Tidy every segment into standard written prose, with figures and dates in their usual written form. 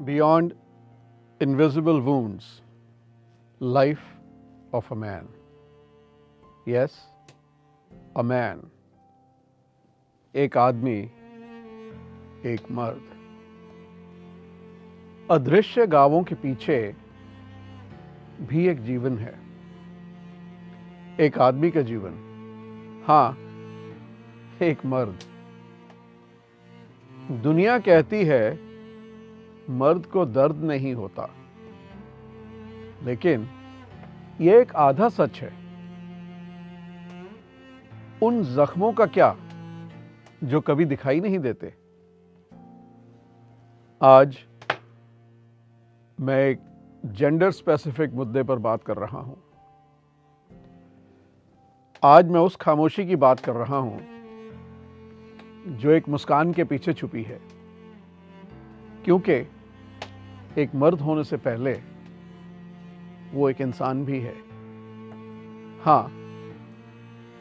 Beyond invisible wounds, life of a man. Yes, a man. एक आदमी, एक मर्द. अदृश्य गावों के पीछे भी एक जीवन है. एक आदमी का जीवन. हाँ, एक मर्द. दुनिया कहती है मर्द को दर्द नहीं होता, लेकिन यह एक आधा सच है. उन जख्मों का क्या जो कभी दिखाई नहीं देते. आज मैं एक जेंडर स्पेसिफिक मुद्दे पर बात कर रहा हूं. आज मैं उस खामोशी की बात कर रहा हूं जो एक मुस्कान के पीछे छुपी है, क्योंकि एक मर्द होने से पहले वो एक इंसान भी है. हाँ,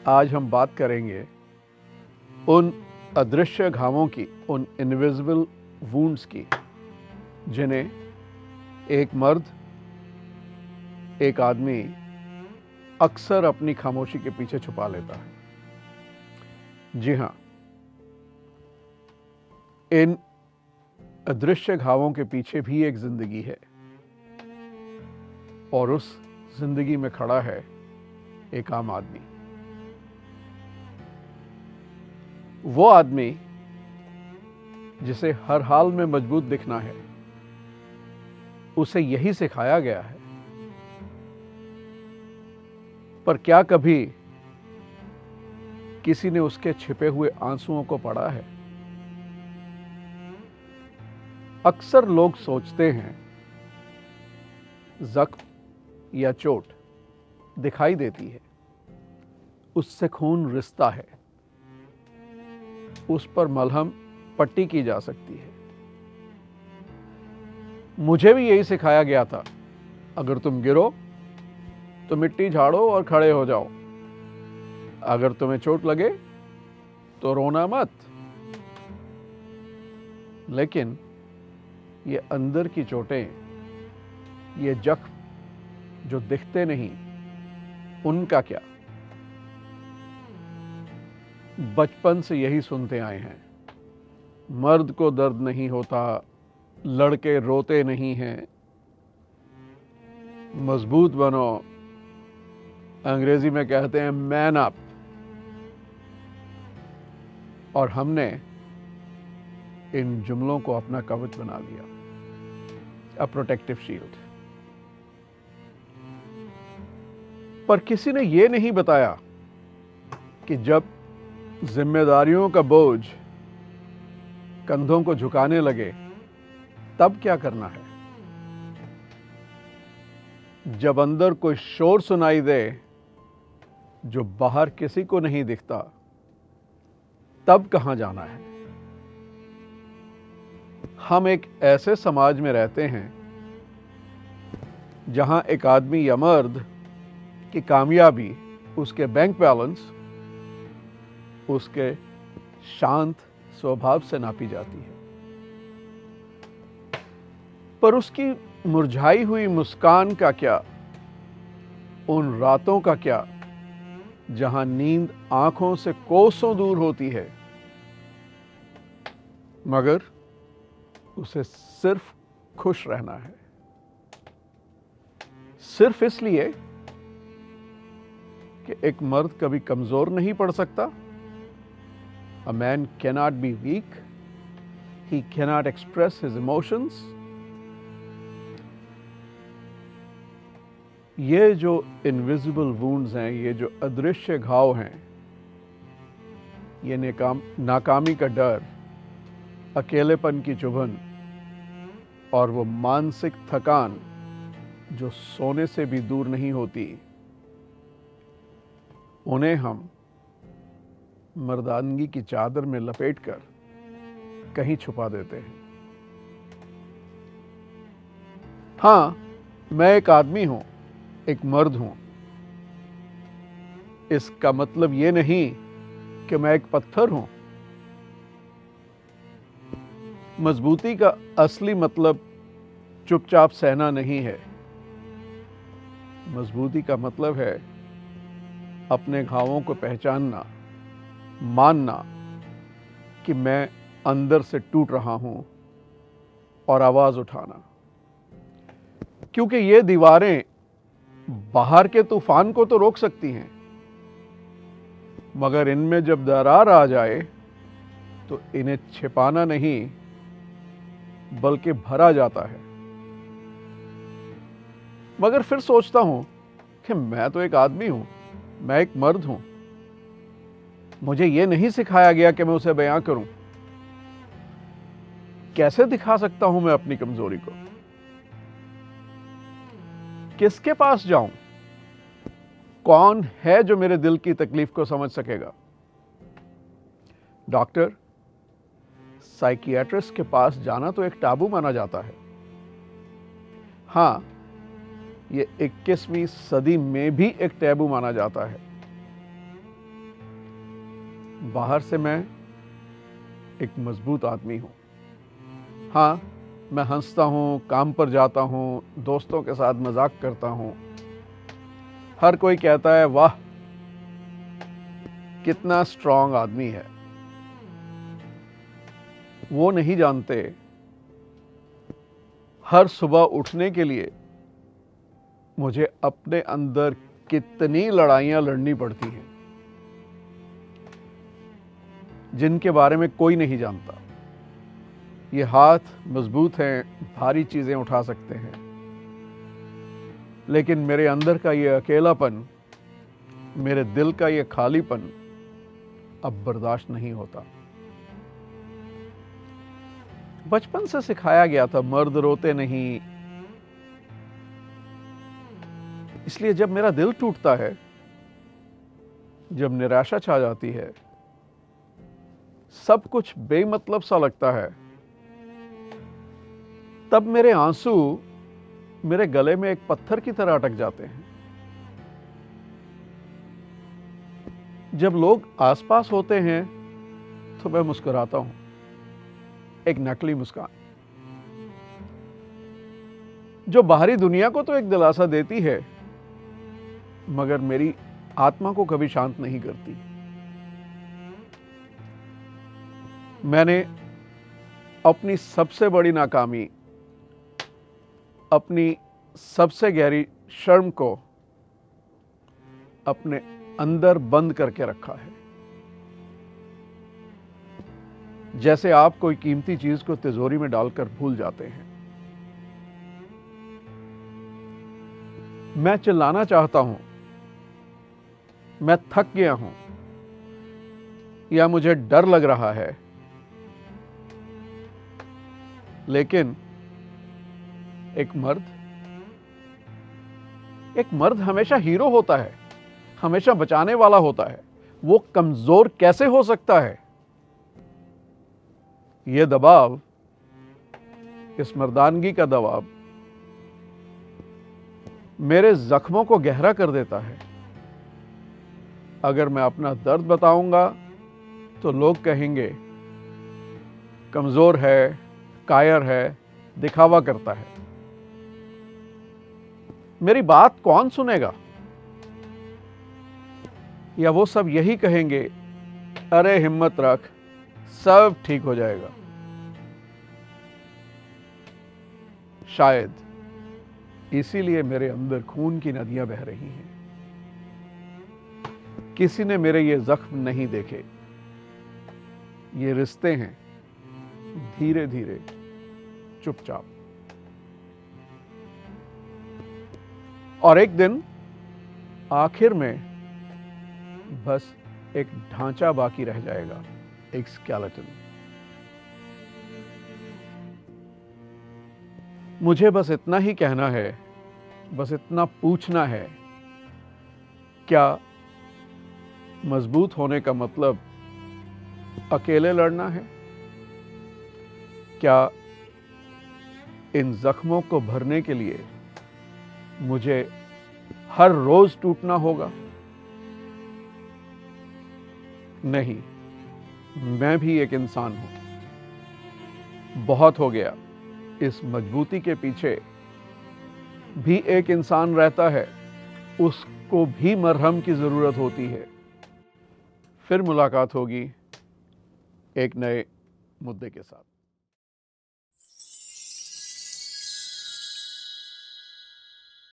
आज हम बात करेंगे उन अदृश्य घावों की, उन इनविजिबल वुंड्स की, जिन्हें एक मर्द, एक आदमी अक्सर अपनी खामोशी के पीछे छुपा लेता है. जी हां, इन अदृश्य घावों के पीछे भी एक जिंदगी है, और उस जिंदगी में खड़ा है एक आम आदमी. वो आदमी जिसे हर हाल में मजबूत दिखना है, उसे यही सिखाया गया है. पर क्या कभी किसी ने उसके छिपे हुए आंसुओं को पढ़ा है? अक्सर लोग सोचते हैं जख्म या चोट दिखाई देती है, उससे खून रिसता है, उस पर मलहम पट्टी की जा सकती है. मुझे भी यही सिखाया गया था, अगर तुम गिरो तो मिट्टी झाड़ो और खड़े हो जाओ. अगर तुम्हें चोट लगे तो रोना मत. लेकिन ये अंदर की चोटें, ये जख्म जो दिखते नहीं, उनका क्या? बचपन से यही सुनते आए हैं, मर्द को दर्द नहीं होता, लड़के रोते नहीं हैं, मजबूत बनो. अंग्रेजी में कहते हैं मैन अप. और हमने इन जुमलों को अपना कवच बना लिया, अ प्रोटेक्टिव शील्ड. पर किसी ने यह नहीं बताया कि जब जिम्मेदारियों का बोझ कंधों को झुकाने लगे, तब क्या करना है. जब अंदर कोई शोर सुनाई दे जो बाहर किसी को नहीं दिखता, तब कहां जाना है. हम एक ऐसे समाज में रहते हैं जहां एक आदमी या मर्द की कामयाबी उसके बैंक बैलेंस, उसके शांत स्वभाव से नापी जाती है. पर उसकी मुरझाई हुई मुस्कान का क्या, उन रातों का क्या जहां नींद आंखों से कोसों दूर होती है, मगर उसे सिर्फ खुश रहना है. सिर्फ इसलिए कि एक मर्द कभी कमजोर नहीं पड़ सकता. A man cannot be weak. He cannot express his emotions. ये जो इनविजिबल वुंड्स हैं, ये जो अदृश्य घाव हैं, ये नाकामी का डर, अकेलेपन की चुभन और वो मानसिक थकान जो सोने से भी दूर नहीं होती, उन्हें हम मर्दानगी की चादर में लपेटकर कहीं छुपा देते हैं. हाँ, मैं एक आदमी हूं, एक मर्द हूं. इसका मतलब ये नहीं कि मैं एक पत्थर हूं. मजबूती का असली मतलब चुपचाप सहना नहीं है। मजबूती का मतलब है अपने घावों को पहचानना, मानना कि मैं अंदर से टूट रहा हूं और आवाज उठाना। क्योंकि ये दीवारें बाहर के तूफान को तो रोक सकती हैं, मगर इनमें जब दरार आ जाए तो इन्हें छिपाना नहीं बल्कि भरा जाता है। मगर फिर सोचता हूं कि मैं तो एक आदमी हूं, मैं एक मर्द हूं। मुझे यह नहीं सिखाया गया कि मैं उसे बयां करूं। कैसे दिखा सकता हूं मैं अपनी कमजोरी को? किसके पास जाऊं? कौन है जो मेरे दिल की तकलीफ को समझ सकेगा? डॉक्टर, साइकियाट्रिस्ट के पास जाना तो एक टाबू माना जाता है। हां, ये 21वीं सदी में भी एक टैबू माना जाता है। बाहर से मैं एक मजबूत आदमी हूं। हां, मैं हंसता हूं, काम पर जाता हूं, दोस्तों के साथ मजाक करता हूं। हर कोई कहता है, वाह कितना स्ट्रांग आदमी है। वो नहीं जानते हर सुबह उठने के लिए मुझे अपने अंदर कितनी लड़ाइयां लड़नी पड़ती हैं, जिनके बारे में कोई नहीं जानता। ये हाथ मजबूत हैं, भारी चीजें उठा सकते हैं, लेकिन मेरे अंदर का ये अकेलापन, मेरे दिल का ये खालीपन अब बर्दाश्त नहीं होता। बचपन से सिखाया गया था मर्द रोते नहीं, इसलिए जब मेरा दिल टूटता है, जब निराशा छा जाती है, सब कुछ बेमतलब सा लगता है, तब मेरे आंसू मेरे गले में एक पत्थर की तरह अटक जाते हैं। जब लोग आसपास होते हैं तो मैं मुस्कुराता हूं, एक नकली मुस्कान, जो बाहरी दुनिया को तो एक दिलासा देती है, मगर मेरी आत्मा को कभी शांत नहीं करती। मैंने अपनी सबसे बड़ी नाकामी, अपनी सबसे गहरी शर्म को अपने अंदर बंद करके रखा है। जैसे आप कोई कीमती चीज को तिजोरी में डालकर भूल जाते हैं। मैं चिल्लाना चाहता हूं, मैं थक गया हूं, या मुझे डर लग रहा है, लेकिन एक मर्द हमेशा हीरो होता है, हमेशा बचाने वाला होता है। वो कमजोर कैसे हो सकता है? यह दबाव, इस मर्दानगी का दबाव मेरे जख्मों को गहरा कर देता है। अगर मैं अपना दर्द बताऊंगा तो लोग कहेंगे कमजोर है, कायर है, दिखावा करता है। मेरी बात कौन सुनेगा? या वो सब यही कहेंगे, अरे हिम्मत रख, सब ठीक हो जाएगा। शायद इसीलिए मेरे अंदर खून की नदियां बह रही हैं। किसी ने मेरे ये जख्म नहीं देखे। ये रिश्ते हैं, धीरे धीरे, चुपचाप। और एक दिन आखिर में बस एक ढांचा बाकी रह जाएगा, एक स्केलेटन। मुझे बस इतना ही कहना है, बस इतना पूछना है, क्या मजबूत होने का मतलब अकेले लड़ना है? क्या इन जख्मों को भरने के लिए मुझे हर रोज टूटना होगा? नहीं, मैं भी एक इंसान हूं। बहुत हो गया, इस मजबूती के पीछे भी एक इंसान रहता है, उसको भी मरहम की ज़रूरत होती है। फिर मुलाकात होगी एक नए मुद्दे के साथ।